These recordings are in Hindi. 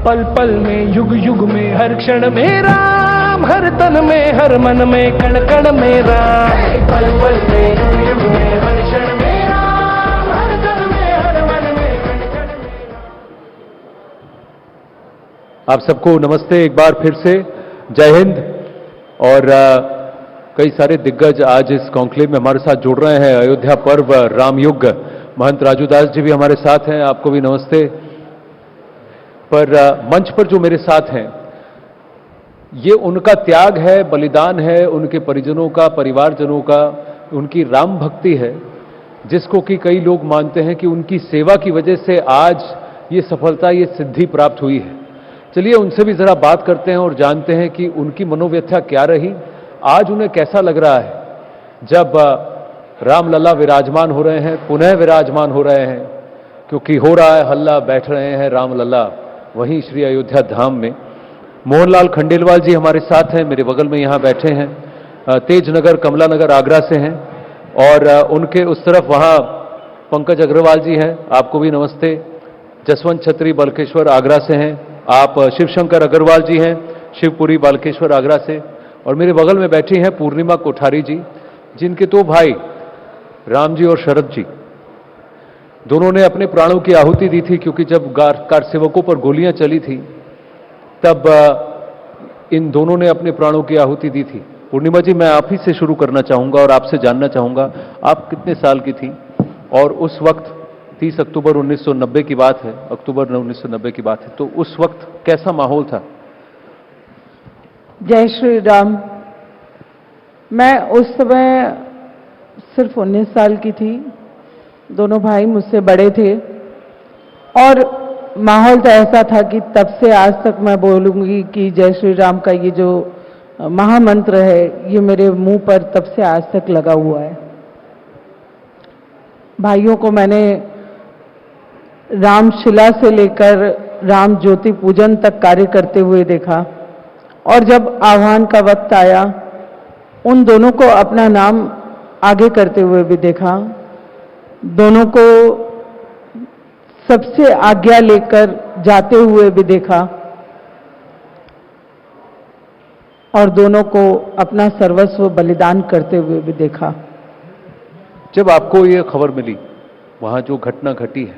पल पल में युग युग में हर क्षण में राम, हर तन में हर मन में कण कण में राम। पल पल में युग युग में हर क्षण में राम, हर तन में हर मन में कण कण में राम। आप सबको नमस्ते एक बार फिर से, जय हिंद। और कई सारे दिग्गज आज इस कॉन्क्लेव में हमारे साथ जुड़ रहे हैं। अयोध्या पर्व, रामयुग, महंत राजूदास जी भी हमारे साथ हैं, आपको भी नमस्ते। पर मंच पर जो मेरे साथ हैं, ये उनका त्याग है, बलिदान है, उनके परिजनों का, परिवारजनों का, उनकी राम भक्ति है, जिसको कि कई लोग मानते हैं कि उनकी सेवा की वजह से आज ये सफलता, ये सिद्धि प्राप्त हुई है। चलिए उनसे भी जरा बात करते हैं और जानते हैं कि उनकी मनोव्यथा क्या रही, आज उन्हें कैसा लग रहा है जब रामलला विराजमान हो रहे हैं, पुनः विराजमान हो रहे हैं, क्योंकि हो रहा है हल्ला, बैठ रहे हैं रामलला वहीं श्री अयोध्या धाम में। मोहनलाल खंडेलवाल जी हमारे साथ हैं, मेरे बगल में यहाँ बैठे हैं, तेजनगर कमला नगर आगरा से हैं। और उनके उस तरफ वहाँ पंकज अग्रवाल जी हैं, आपको भी नमस्ते। जसवंत छत्री बालकेश्वर आगरा से हैं, आप शिवशंकर अग्रवाल जी हैं, शिवपुरी बालकेश्वर आगरा से। और मेरे बगल में बैठी हैं पूर्णिमा कोठारी जी, जिनके दो भाई राम जी और शरद जी, दोनों ने अपने प्राणों की आहुति दी थी, क्योंकि जब कार सेवकों पर गोलियां चली थी तब इन दोनों ने अपने प्राणों की आहुति दी थी। पूर्णिमा जी, मैं आप ही से शुरू करना चाहूंगा और आपसे जानना चाहूंगा, आप कितने साल की थी और उस वक्त 30 अक्टूबर 1990 की बात है, अक्टूबर 1990 की बात है, तो उस वक्त कैसा माहौल था? जय श्री राम। मैं उस समय सिर्फ 19 साल की थी, दोनों भाई मुझसे बड़े थे और माहौल तो ऐसा था कि तब से आज तक मैं बोलूंगी कि जय श्री राम का ये जो महामंत्र है, ये मेरे मुंह पर तब से आज तक लगा हुआ है। भाइयों को मैंने रामशिला से लेकर राम ज्योति पूजन तक कार्य करते हुए देखा, और जब आह्वान का वक्त आया उन दोनों को अपना नाम आगे करते हुए भी देखा, दोनों को सबसे आज्ञा लेकर जाते हुए भी देखा, और दोनों को अपना सर्वस्व बलिदान करते हुए भी देखा। जब आपको ये खबर मिली, वहां जो घटना घटी है,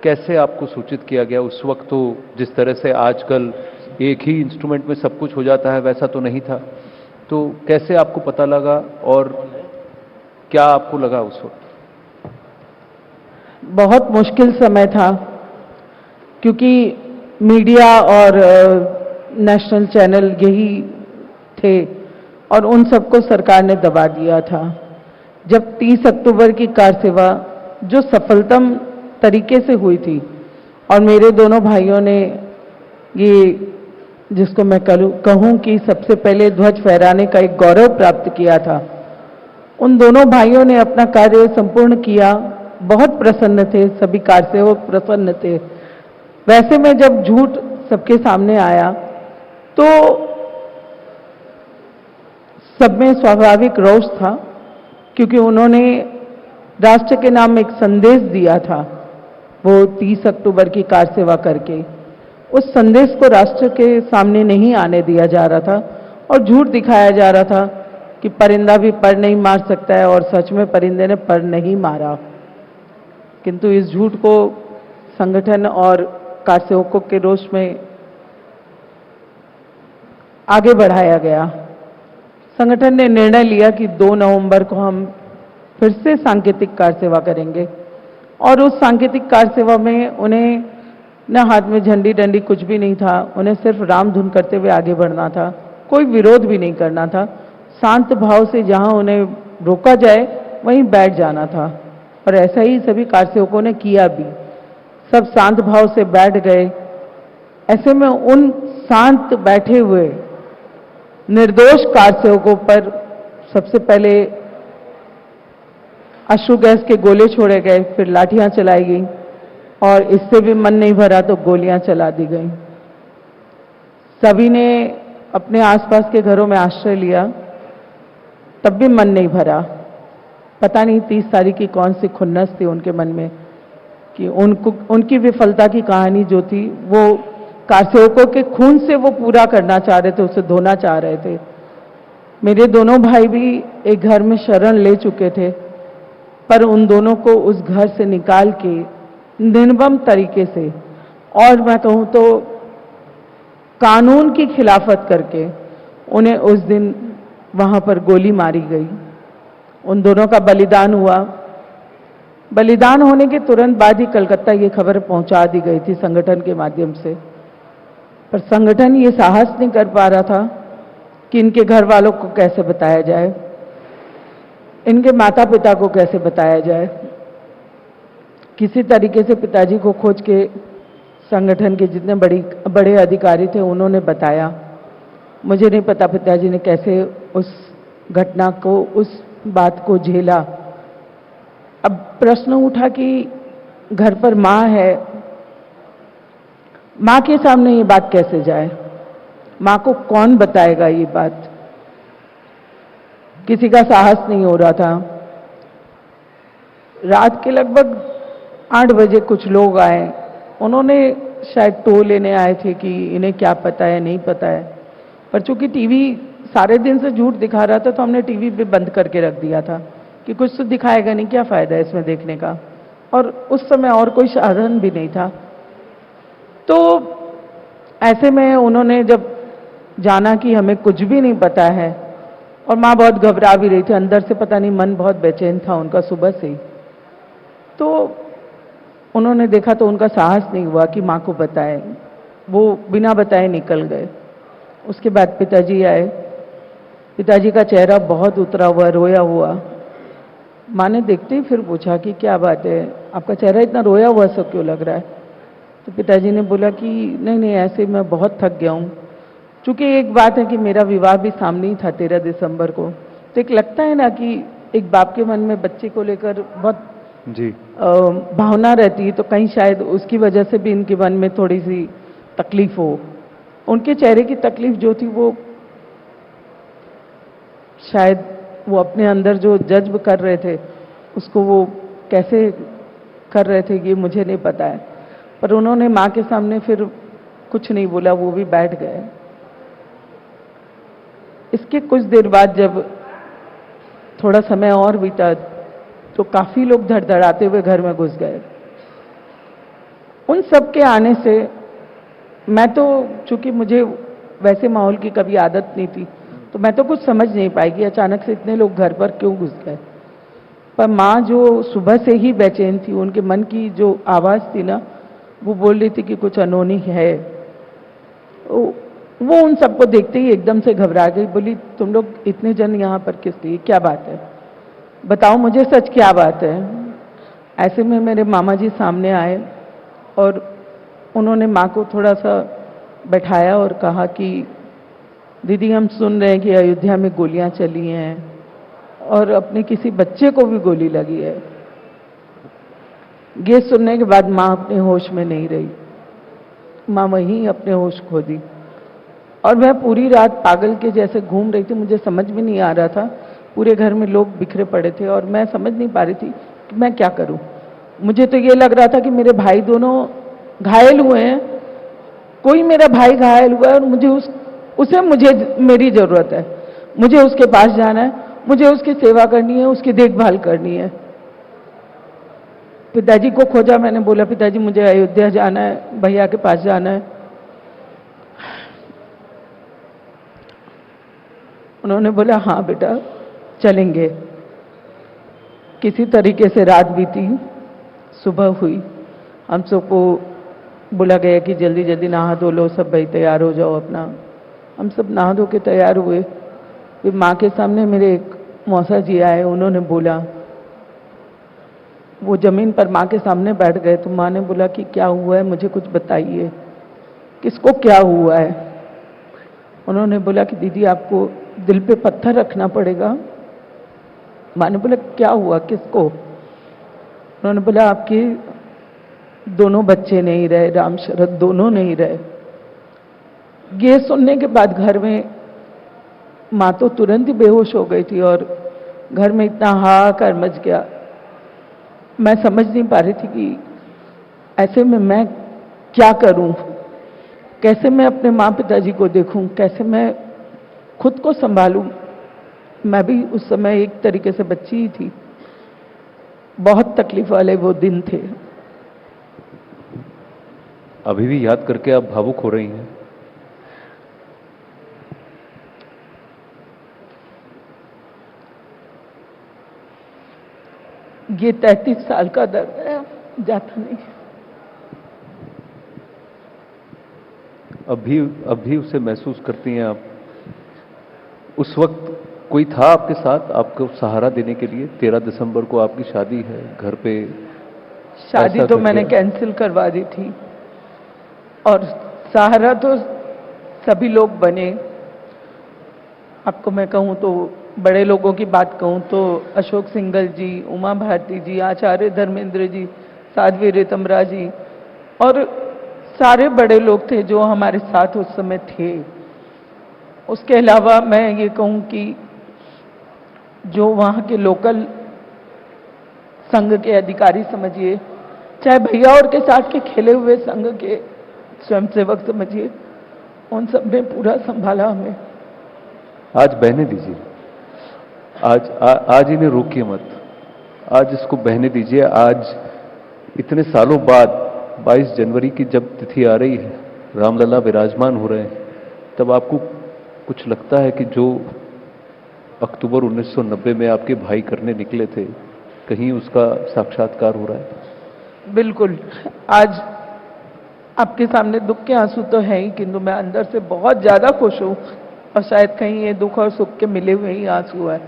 कैसे आपको सूचित किया गया? उस वक्त तो जिस तरह से आजकल एक ही इंस्ट्रूमेंट में सब कुछ हो जाता है, वैसा तो नहीं था, तो कैसे आपको पता लगा और क्या आपको लगा उस वक्त? बहुत मुश्किल समय था, क्योंकि मीडिया और नेशनल चैनल यही थे और उन सबको सरकार ने दबा दिया था। जब 30 अक्टूबर की कार सेवा जो सफलतम तरीके से हुई थी और मेरे दोनों भाइयों ने ये, जिसको मैं कहूं कि सबसे पहले ध्वज फहराने का एक गौरव प्राप्त किया था, उन दोनों भाइयों ने अपना कार्य संपूर्ण किया। बहुत प्रसन्न थे, सभी कारसेवक प्रसन्न थे। वैसे में जब झूठ सबके सामने आया तो सब में स्वाभाविक रोष था, क्योंकि उन्होंने राष्ट्र के नाम एक संदेश दिया था, वो 30 अक्टूबर की कार सेवा करके। उस संदेश को राष्ट्र के सामने नहीं आने दिया जा रहा था और झूठ दिखाया जा रहा था कि परिंदा भी पर नहीं मार सकता है, और सच में परिंदे ने पर नहीं मारा। किंतु इस झूठ को संगठन और कारसेवकों के रोष में आगे बढ़ाया गया। संगठन ने निर्णय लिया कि 2 नवंबर को हम फिर से सांकेतिक कार सेवा करेंगे, और उस सांकेतिक कार सेवा में उन्हें न हाथ में झंडी डंडी कुछ भी नहीं था, उन्हें सिर्फ राम धुन करते हुए आगे बढ़ना था, कोई विरोध भी नहीं करना था। शांत भाव से जहां उन्हें रोका जाए वहीं बैठ जाना था, और ऐसा ही सभी कारसेवकों ने किया भी। सब शांत भाव से बैठ गए। ऐसे में उन शांत बैठे हुए निर्दोष कारसेवकों पर सबसे पहले अश्रु गैस के गोले छोड़े गए, फिर लाठियां चलाई गई, और इससे भी मन नहीं भरा तो गोलियां चला दी गई। सभी ने अपने आसपास के घरों में आश्रय लिया, तब भी मन नहीं भरा। पता नहीं 30 तारीख की कौन सी खुन्नस थी उनके मन में कि उनकी विफलता की कहानी जो थी वो कारसेवकों के खून से वो पूरा करना चाह रहे थे, उसे धोना चाह रहे थे। मेरे दोनों भाई भी एक घर में शरण ले चुके थे, पर उन दोनों को उस घर से निकाल के निर्मम तरीके से, और मैं कहूँ तो कानून की खिलाफत करके, उन्हें उस दिन वहां पर गोली मारी गई। उन दोनों का बलिदान हुआ। बलिदान होने के तुरंत बाद ही कलकत्ता ये खबर पहुंचा दी गई थी संगठन के माध्यम से, पर संगठन ये साहस नहीं कर पा रहा था कि इनके घर वालों को कैसे बताया जाए, इनके माता पिता को कैसे बताया जाए। किसी तरीके से पिताजी को खोज के संगठन के जितने बड़े अधिकारी थे उन्होंने बताया। मुझे नहीं पता पिताजी ने कैसे उस घटना को, उस बात को झेला। अब प्रश्न उठा कि घर पर माँ है, माँ के सामने ये बात कैसे जाए, माँ को कौन बताएगा ये बात। किसी का साहस नहीं हो रहा था। रात के लगभग 8 बजे कुछ लोग आए। उन्होंने शायद टो लेने आए थे कि इन्हें क्या पता है, नहीं पता है, पर चूंकि टीवी सारे दिन से झूठ दिखा रहा था तो हमने टीवी भी बंद करके रख दिया था कि कुछ तो दिखाएगा नहीं, क्या फायदा है इसमें देखने का। और उस समय और कोई साधन भी नहीं था। तो ऐसे में उन्होंने जब जाना कि हमें कुछ भी नहीं पता है, और माँ बहुत घबरा भी रही थी अंदर से, पता नहीं मन बहुत बेचैन था उनका सुबह से ही, तो उन्होंने देखा तो उनका साहस नहीं हुआ कि माँ को बताए। वो बिना बताए निकल गए। उसके बाद पिताजी आए। पिताजी का चेहरा बहुत उतरा हुआ, रोया हुआ। माँ ने देखते ही फिर पूछा कि क्या बात है, आपका चेहरा इतना रोया हुआ सब क्यों लग रहा है। तो पिताजी ने बोला कि नहीं ऐसे मैं बहुत थक गया हूँ। चूंकि एक बात है कि मेरा विवाह भी सामने ही था 13 दिसंबर को, तो एक लगता है ना कि एक बाप के मन में बच्चे को लेकर बहुत जी भावना रहती है, तो कहीं शायद उसकी वजह से भी इनके मन में थोड़ी सी तकलीफ हो। उनके चेहरे की तकलीफ जो थी वो शायद वो अपने अंदर जो जज्ब कर रहे थे उसको वो कैसे कर रहे थे ये मुझे नहीं पता है, पर उन्होंने माँ के सामने फिर कुछ नहीं बोला, वो भी बैठ गए। इसके कुछ देर बाद जब थोड़ा समय और बीता तो काफी लोग धड़धड़ाते हुए घर में घुस गए। उन सब के आने से मैं तो, चूंकि मुझे वैसे माहौल की कभी आदत नहीं थी, तो मैं तो कुछ समझ नहीं पाई कि अचानक से इतने लोग घर पर क्यों घुस गए। पर माँ जो सुबह से ही बेचैन थी, उनके मन की जो आवाज थी ना, वो बोल रही थी कि कुछ अनहोनी है। वो उन सबको देखते ही एकदम से घबरा गई। बोली, तुम लोग इतने जन यहाँ पर किस लिए, क्या बात है, बताओ मुझे सच क्या बात है। ऐसे में मेरे मामा जी सामने आए और उन्होंने माँ को थोड़ा सा बैठाया और कहा कि दीदी हम सुन रहे हैं कि अयोध्या में गोलियां चली हैं और अपने किसी बच्चे को भी गोली लगी है। ये सुनने के बाद माँ अपने होश में नहीं रही। माँ वहीं अपने होश खो दी और मैं पूरी रात पागल के जैसे घूम रही थी। मुझे समझ भी नहीं आ रहा था, पूरे घर में लोग बिखरे पड़े थे और मैं समझ नहीं पा रही थी कि मैं क्या करूं। मुझे तो ये लग रहा था कि मेरे भाई दोनों घायल हुए हैं, कोई मेरा भाई घायल हुआ है और मुझे मेरी जरूरत है, मुझे उसके पास जाना है, मुझे उसकी सेवा करनी है, उसकी देखभाल करनी है। पिताजी को खोजा, मैंने बोला पिताजी मुझे अयोध्या जाना है, भैया के पास जाना है। उन्होंने बोला हाँ बेटा चलेंगे। किसी तरीके से रात बीती, सुबह हुई, हम सबको बोला गया कि जल्दी जल्दी नहा धो लो सब, भाई तैयार हो जाओ अपना। हम सब नहा धो के तैयार हुए। फिर माँ के सामने मेरे एक मौसा जी आए, उन्होंने बोला, वो जमीन पर माँ के सामने बैठ गए तो माँ ने बोला कि क्या हुआ है, मुझे कुछ बताइए, किसको क्या हुआ है। उन्होंने बोला कि दीदी आपको दिल पे पत्थर रखना पड़ेगा। माँ ने बोला क्या हुआ, किसको। उन्होंने बोला आपके दोनों बच्चे नहीं रहे, राम शरद दोनों नहीं रहे। ये सुनने के बाद घर में माँ तो तुरंत ही बेहोश हो गई थी और घर में इतना हाहाकार मच गया। मैं समझ नहीं पा रही थी कि ऐसे में मैं क्या करूं। कैसे मैं अपने माँ पिताजी को देखूं, कैसे मैं खुद को संभालूं। मैं भी उस समय एक तरीके से बच्ची ही थी। बहुत तकलीफ वाले वो दिन थे। अभी भी याद करके आप भावुक हो रही हैं। ये 33 साल का दर्द है, जाता नहीं। अभी उसे महसूस करती हैं आप? उस वक्त कोई था आपके साथ, आपको सहारा देने के लिए? 13 दिसंबर को आपकी शादी है, घर पे शादी तो मैंने कैंसिल करवा दी थी और सहारा तो सभी लोग बने। आपको मैं कहूं तो बड़े लोगों की बात कहूं तो अशोक सिंघल जी, उमा भारती जी, आचार्य धर्मेंद्र जी, साध्वी ऋतम्बरा जी और सारे बड़े लोग थे जो हमारे साथ उस समय थे। उसके अलावा मैं ये कहूं कि जो वहाँ के लोकल संघ के अधिकारी समझिए, चाहे भैया और के साथ के खेले हुए संघ के स्वयंसेवक समझिए, उन सब ने पूरा संभाला हमें। आज बहने दीजिए, आज इन्हें रोकिए मत, आज इसको बहने दीजिए। आज इतने सालों बाद 22 जनवरी की जब तिथि आ रही है, रामलला विराजमान हो रहे हैं, तब आपको कुछ लगता है कि जो अक्टूबर 1990 में आपके भाई करने निकले थे, कहीं उसका साक्षात्कार हो रहा है? बिल्कुल। आज आपके सामने दुख के आंसू तो है ही, किंतु मैं अंदर से बहुत ज्यादा खुश हूं और शायद कहीं ये दुख और सुख के मिले हुए ही आंसू है,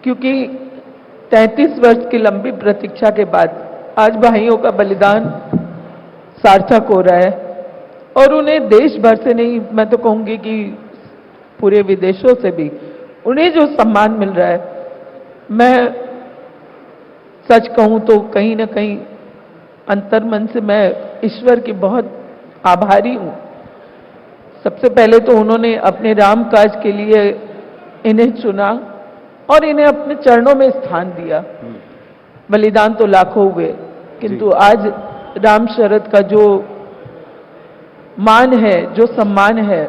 क्योंकि 33 वर्ष की लंबी प्रतीक्षा के बाद आज भाइयों का बलिदान सार्थक हो रहा है और उन्हें देश भर से नहीं, मैं तो कहूंगी कि पूरे विदेशों से भी उन्हें जो सम्मान मिल रहा है, मैं सच कहूं तो कहीं ना कहीं अंतर्मन से मैं ईश्वर की बहुत आभारी हूं। सबसे पहले तो उन्होंने अपने राम काज के लिए इन्हें चुना और इन्हें अपने चरणों में स्थान दिया। बलिदान तो लाखों हुए, किंतु आज राम शरद का जो मान है, जो सम्मान है,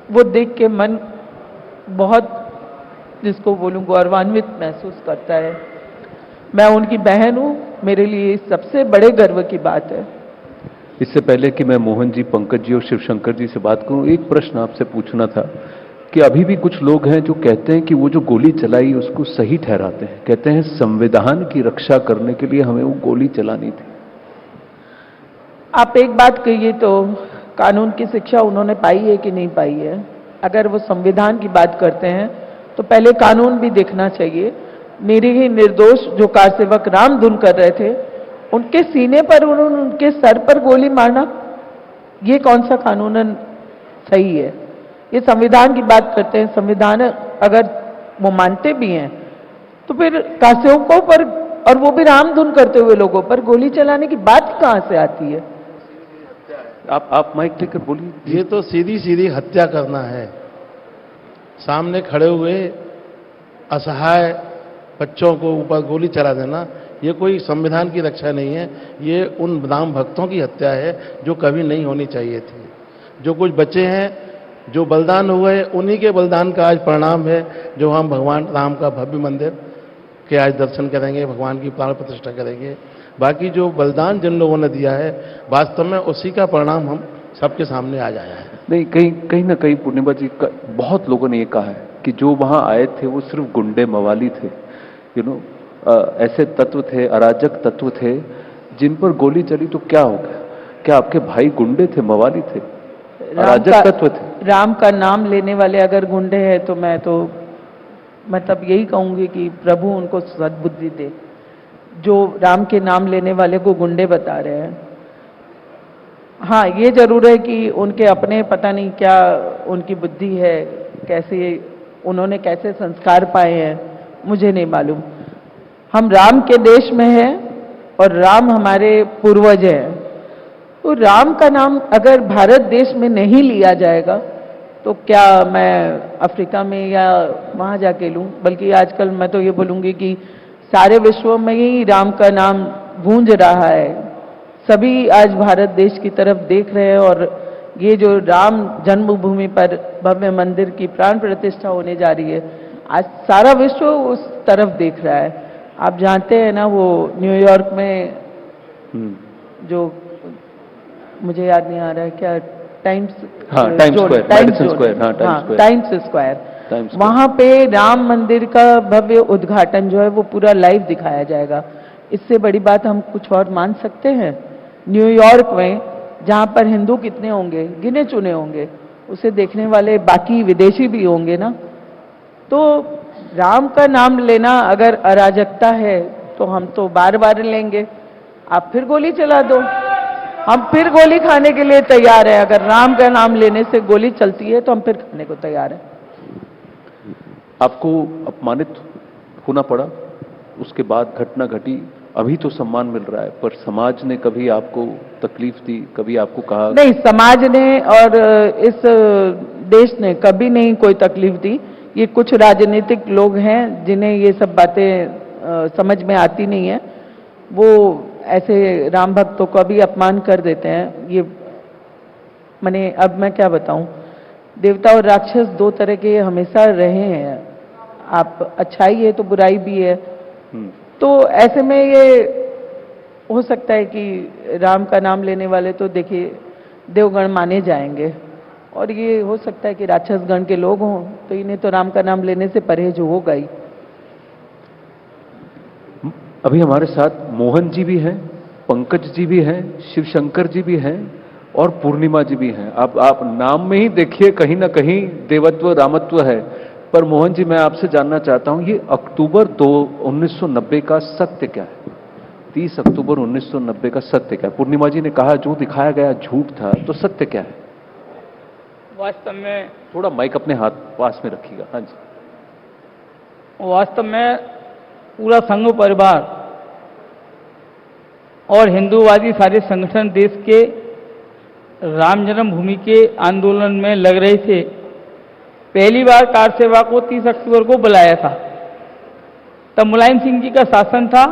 वो देख के मन बहुत, जिसको बोलूं, गौरवान्वित महसूस करता है। मैं उनकी बहन हूं, मेरे लिए सबसे बड़े गर्व की बात है। इससे पहले कि मैं मोहन जी, पंकज जी और शिवशंकर जी से बात करूं, एक प्रश्न आपसे पूछना था कि अभी भी कुछ लोग हैं जो कहते हैं कि वो जो गोली चलाई उसको सही ठहराते हैं, कहते हैं संविधान की रक्षा करने के लिए हमें वो गोली चलानी थी। आप एक बात कहिए तो कानून की शिक्षा उन्होंने पाई है कि नहीं पाई है? अगर वो संविधान की बात करते हैं तो पहले कानून भी देखना चाहिए। मेरे ही निर्दोष जो कार सेवक राम धुन कर रहे थे, उनके सीने पर उन्होंने उनके सर पर गोली मारना, ये कौन सा कानूनन सही है? ये संविधान की बात करते हैं। संविधान अगर वो मानते भी हैं तो फिर कारसेवकों पर, और वो भी राम धुन करते हुए लोगों पर गोली चलाने की बात कहां से आती है? आप माइक लेकर बोलिए। ये तो सीधी सीधी हत्या करना है। सामने खड़े हुए असहाय बच्चों को ऊपर गोली चला देना, ये कोई संविधान की रक्षा नहीं है। ये उन राम भक्तों की हत्या है जो कभी नहीं होनी चाहिए थी। जो कुछ बच्चे हैं जो बलिदान हुए, उन्हीं के बलिदान का आज परिणाम है जो हम भगवान राम का भव्य मंदिर के आज दर्शन करेंगे, भगवान की प्राण प्रतिष्ठा करेंगे। बाकी जो बलिदान जिन लोगों ने दिया है, वास्तव में उसी का परिणाम हम सबके सामने आ जाया है। नहीं, कहीं ना कहीं पूर्णिमा जी, बहुत लोगों ने ये कहा है कि जो वहां आए थे वो सिर्फ गुंडे मवाली थे, ऐसे तत्व थे, अराजक तत्व थे जिन पर गोली चली। तो क्या हो गया? क्या आपके भाई गुंडे थे, मवाली थे, अराजक तत्व थे? राम का नाम लेने वाले अगर गुंडे हैं तो मैं तब यही कहूंगी कि प्रभु उनको सद्बुद्धि दे, जो राम के नाम लेने वाले को गुंडे बता रहे हैं। हाँ, ये जरूर है कि उनके अपने पता नहीं क्या उनकी बुद्धि है, कैसे उन्होंने कैसे संस्कार पाए हैं, मुझे नहीं मालूम। हम राम के देश में हैं और राम हमारे पूर्वज हैं। तो राम का नाम अगर भारत देश में नहीं लिया जाएगा तो क्या मैं अफ्रीका में या वहां जाके लूं? बल्कि आजकल मैं तो ये बोलूंगी कि सारे विश्व में ही राम का नाम गूंज रहा है। सभी आज भारत देश की तरफ देख रहे हैं और ये जो राम जन्मभूमि पर भव्य मंदिर की प्राण प्रतिष्ठा होने जा रही है, आज सारा विश्व उस तरफ देख रहा है। आप जानते हैं ना, वो न्यूयॉर्क में जो मुझे याद नहीं आ रहा है क्या, टाइम्स स्क्वायर, वहां पे राम मंदिर का भव्य उद्घाटन जो है वो पूरा लाइव दिखाया जाएगा। इससे बड़ी बात हम कुछ और मान सकते हैं? न्यूयॉर्क में जहां पर हिंदू कितने होंगे, गिने चुने होंगे, उसे देखने वाले बाकी विदेशी भी होंगे ना। तो राम का नाम लेना अगर अराजकता है तो हम तो बार बार लेंगे। आप फिर गोली चला दो, हम फिर गोली खाने के लिए तैयार है। अगर राम का नाम लेने से गोली चलती है तो हम फिर खाने को तैयार हैं। आपको अपमानित होना पड़ा, उसके बाद घटना घटी, अभी तो सम्मान मिल रहा है, पर समाज ने कभी आपको तकलीफ दी, कभी आपको कहा? नहीं, समाज ने और इस देश ने कभी नहीं कोई तकलीफ दी। ये कुछ राजनीतिक लोग हैं जिन्हें ये सब बातें समझ में आती नहीं है, वो ऐसे राम भक्तों का भी अपमान कर देते हैं। ये मैंने, अब मैं क्या बताऊं, देवता और राक्षस दो तरह के हमेशा रहे हैं। आप अच्छाई है तो बुराई भी है। तो ऐसे में ये हो सकता है कि राम का नाम लेने वाले तो देखिए देवगण माने जाएंगे, और ये हो सकता है कि राक्षस गण के लोग हों, तो इन्हें तो राम का नाम लेने से परहेज होगा ही। अभी हमारे साथ मोहन जी भी हैं, पंकज जी भी हैं, शिवशंकर जी भी हैं और पूर्णिमा जी भी हैं। आप नाम में ही देखिए कहीं ना कहीं देवत्व रामत्व है। पर मोहन जी, मैं आपसे जानना चाहता हूं, ये अक्टूबर 1990 का सत्य क्या है? 30 अक्टूबर 1990 का सत्य क्या है? पूर्णिमा जी ने कहा जो दिखाया गया झूठ था, तो सत्य क्या है? वास्तव में, थोड़ा माइक अपने हाथ पास में रखिएगा। हाँ जी। वास्तव में पूरा संघ परिवार और हिंदूवादी सारे संगठन देश के राम जन्मभूमि के आंदोलन में लग रहे थे। पहली बार कार सेवा को 30 अक्टूबर को बुलाया था, तब मुलायम सिंह जी का शासन था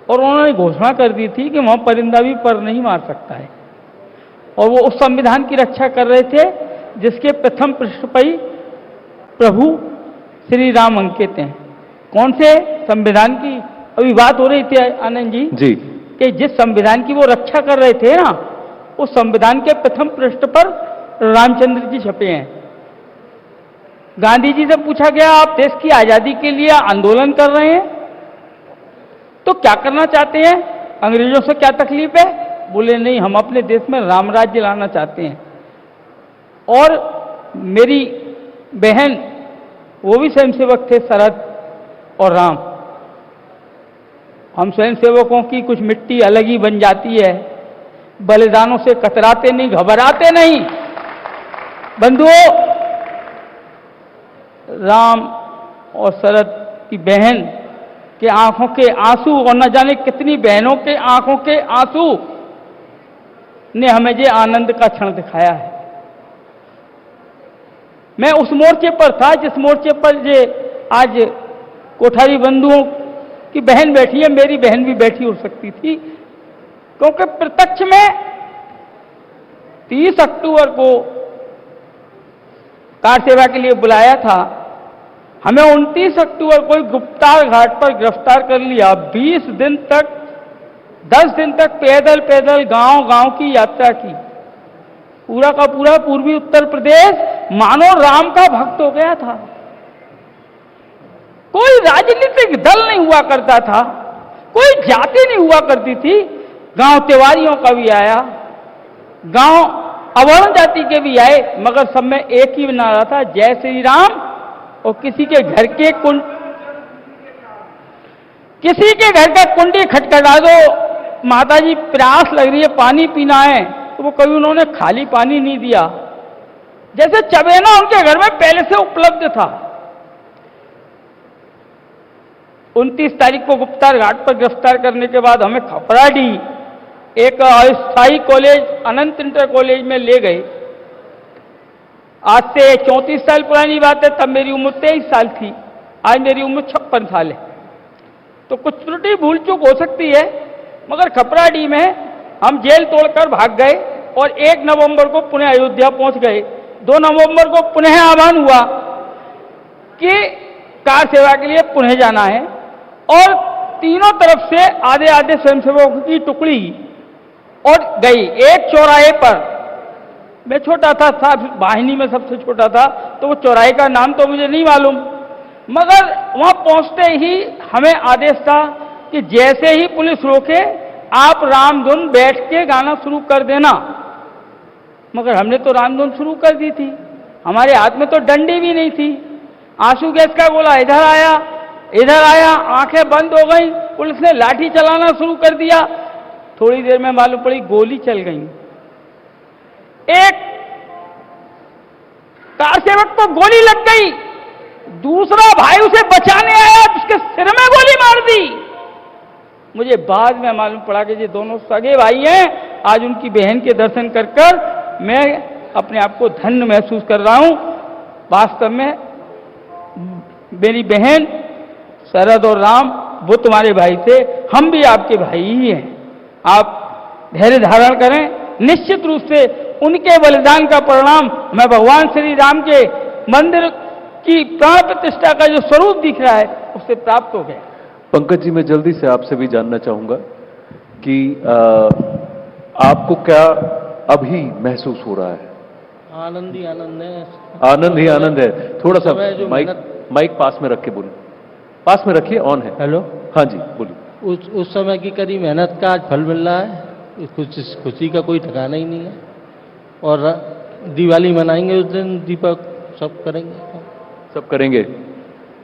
और उन्होंने घोषणा कर दी थी कि वहां परिंदा भी पर नहीं मार सकता है, और वो उस संविधान की रक्षा कर रहे थे जिसके प्रथम पृष्ठ पर ही प्रभु श्री राम अंकित हैं। कौन से संविधान की अभी बात हो रही थी आनंद जी? कि जिस संविधान की वो रक्षा कर रहे थे ना, उस संविधान के प्रथम पृष्ठ पर रामचंद्र जी छपे हैं। गांधी जी से पूछा गया, आप देश की आजादी के लिए आंदोलन कर रहे हैं तो क्या करना चाहते हैं, अंग्रेजों से क्या तकलीफ है? बोले नहीं, हम अपने देश में राम राज्य लाना चाहते हैं। और मेरी बहन, वो भी स्वयंसेवक थे, शरद और राम। हम स्वयंसेवकों की कुछ मिट्टी अलग ही बन जाती है, बलिदानों से कतराते नहीं, घबराते नहीं। बंधुओं, राम और शरद की बहन के आंखों के आंसू और न जाने कितनी बहनों के आंखों के आंसू ने हमें ये आनंद का क्षण दिखाया है। मैं उस मोर्चे पर था जिस मोर्चे पर ये आज कोठारी बंधुओं की बहन बैठी है, मेरी बहन भी बैठी हो सकती थी, क्योंकि प्रत्यक्ष में 30 अक्टूबर को कार सेवा के लिए बुलाया था। हमें 29 अक्टूबर को गुप्तार घाट पर गिरफ्तार कर लिया। 20 दिन तक, 10 दिन तक पैदल पैदल गांव-गांव की यात्रा की। पूरा का पूरा पूर्वी उत्तर प्रदेश मानो राम का भक्त हो गया था। कोई राजनीतिक दल नहीं हुआ करता था, कोई जाति नहीं हुआ करती थी। गांव तिवारियों का भी आया, गांव अवर्ण जाति के भी आए, मगर सब में एक ही नारा था, जय श्री राम। और किसी के घर का कुंडी खटखटा दो, माताजी प्यास लग रही है, पानी पीना है, तो वो कभी उन्होंने खाली पानी नहीं दिया। जैसे चबेना उनके घर में पहले से उपलब्ध था। 29 तारीख को गुप्तार घाट पर गिरफ्तार करने के बाद हमें खपराडीह एक अस्थायी कॉलेज, अनंत इंटर कॉलेज में ले गए। आज से 34 साल पुरानी बात है, तब मेरी उम्र 23 साल थी, आज मेरी उम्र 56 साल है। तो कुछ त्रुटि भूल चूक हो सकती है, मगर खपराडीह में हम जेल तोड़कर भाग गए और 1 नवंबर को पुनः अयोध्या पहुंच गए। 2 नवंबर को पुनः आह्वान हुआ कि कार सेवा के लिए पुनः जाना है और तीनों तरफ से आधे आधे स्वयंसेवकों की टुकड़ी और गई। एक चौराहे पर, मैं छोटा था, वाहिनी में सबसे छोटा था, तो वो चौराहे का नाम तो मुझे नहीं मालूम, मगर वहां पहुंचते ही हमें आदेश था कि जैसे ही पुलिस रोके आप रामधुन बैठ के गाना शुरू कर देना। मगर हमने तो रामधुन शुरू कर दी थी, हमारे हाथ में तो डंडी भी नहीं थी। आंसू गैस का गोला इधर आया, आंखें बंद हो गई, पुलिस ने लाठी चलाना शुरू कर दिया। थोड़ी देर में मालूम पड़ी गोली चल गई। एक कार सेवक को गोली लग गई, दूसरा भाई उसे बचाने आया, उसके सिर में गोली मार दी। मुझे बाद में मालूम पड़ा कि ये दोनों सगे भाई हैं। आज उनकी बहन के दर्शन कर कर मैं अपने आप को धन्य महसूस कर रहा हूं। वास्तव में मेरी बहन शरद और राम वो तुम्हारे भाई थे, हम भी आपके भाई ही हैं। आप धैर्य धारण करें, निश्चित रूप से उनके बलिदान का परिणाम मैं भगवान श्री राम के मंदिर की प्राण प्रतिष्ठा का जो स्वरूप दिख रहा है उससे प्राप्त हो गया। पंकज जी, मैं जल्दी से आपसे भी जानना चाहूंगा कि आपको क्या अभी महसूस हो रहा है? आनंद ही आनंद है। आनंद ही आनंद है। थोड़ा सा जो माइक पास में रख के बोलिए। पास में रखिए, ऑन है। हेलो, हाँ जी बोलिए। उस समय की करी मेहनत का आज फल मिल रहा है। खुशी का कोई ठिकाना ही नहीं है। और दिवाली मनाएंगे उस दिन, दीपक सब करेंगे।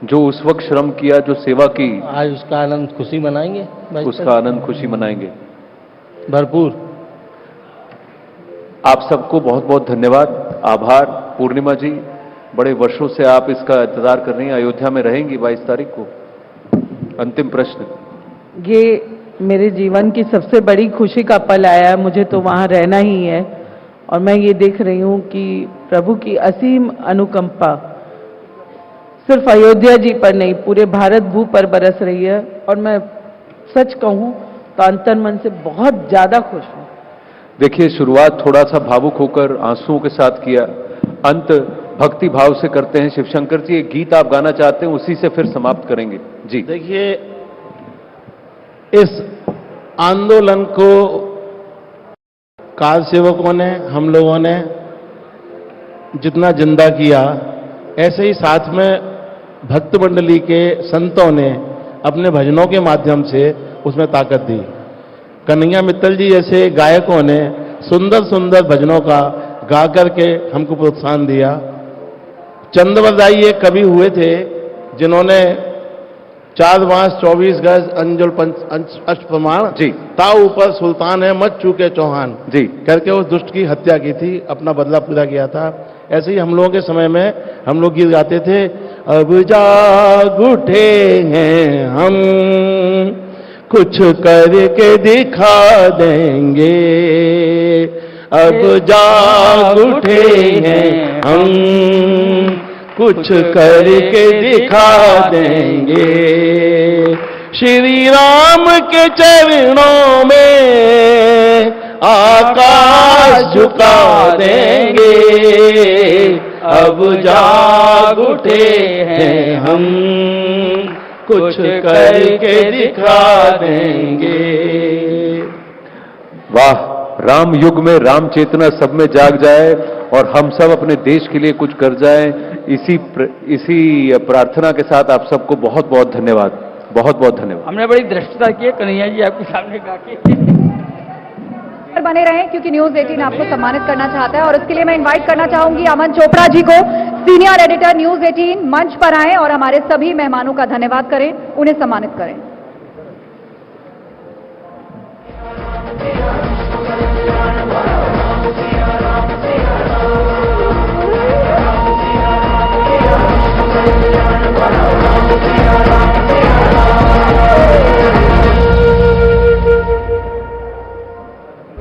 जो उस वक्त श्रम किया, जो सेवा की, आज उसका आनंद खुशी मनाएंगे। उसका आनंद खुशी मनाएंगे भरपूर। आप सबको बहुत बहुत धन्यवाद, आभार। पूर्णिमा जी, बड़े वर्षों से आप इसका इंतजार कर रही हैं, अयोध्या में रहेंगी 22 तारीख को। अंतिम प्रश्न। ये मेरे जीवन की सबसे बड़ी खुशी का पल आया है, मुझे तो वहां रहना ही है। और मैं ये देख रही हूं कि प्रभु की असीम अनुकंपा सिर्फ अयोध्या जी पर नहीं, पूरे भारत भू पर बरस रही है। और मैं सच कहूं तो अंतर्मन मन से बहुत ज्यादा खुश हूं। देखिए, शुरुआत थोड़ा सा भावुक होकर आंसुओं के साथ किया, अंत भक्ति भाव से करते हैं। शिवशंकर जी, एक गीत आप गाना चाहते हैं, उसी से फिर समाप्त करेंगे जी। देखिए, इस आंदोलन को कार सेवकों ने, हम लोगों ने जितना जिंदा किया, ऐसे ही साथ में भक्त मंडली के संतों ने अपने भजनों के माध्यम से उसमें ताकत दी। कन्हैया मित्तल जी जैसे गायकों ने सुंदर सुंदर भजनों का गा करके हमको प्रोत्साहन दिया। चंद्रवरदाई ये कवि हुए थे जिन्होंने 4 बांस 24 गज अंजुल अष्ट प्रमाण जी, ता ऊपर सुल्तान है मत चूके चौहान जी करके उस दुष्ट की हत्या की थी, अपना बदला पूरा किया था। ऐसे ही हम लोगों के समय में हम लोग गीत गाते थे, अब जाग उठे हैं हम, कुछ करके दिखा देंगे। अब जाग उठे हैं हम, कुछ करके दिखा देंगे। श्री राम के चरणों में आकाश झुका देंगे। अब जाग उठे हैं हम, कुछ करके दिखा देंगे। वाह, राम युग में राम चेतना सब में जाग जाए और हम सब अपने देश के लिए कुछ कर जाएं, इसी प्रार्थना के साथ आप सबको बहुत बहुत धन्यवाद, बहुत बहुत धन्यवाद। हमने बड़ी दृष्टता की है कन्हैया जी आपके सामने गा के। बने रहें क्योंकि न्यूज 18 आपको सम्मानित करना चाहता है और उसके लिए मैं इनवाइट करना चाहूंगी अमन चोपड़ा जी को, सीनियर एडिटर न्यूज 18, मंच पर आएं और हमारे सभी मेहमानों का धन्यवाद करें, उन्हें सम्मानित करें।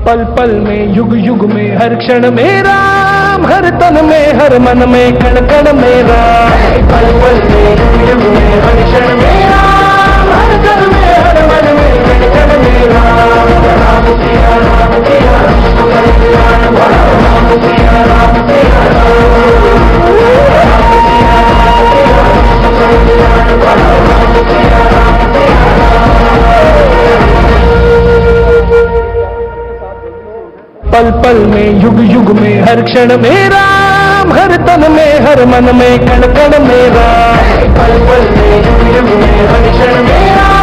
पल पल में, युग युग में, हर क्षण में राम, हर तन में, हर मन में, कण कण में राम। पल पल में, युग युग में, हर क्षण में राम, हर तन में, हर मन में, कण कण में राम। राम सिया राम, सिया राम, पल पल में युग युग में हर क्षण में राम, हर तन में हर मन में कण कण में राम, पल पल में युग युग में हर क्षण में राम।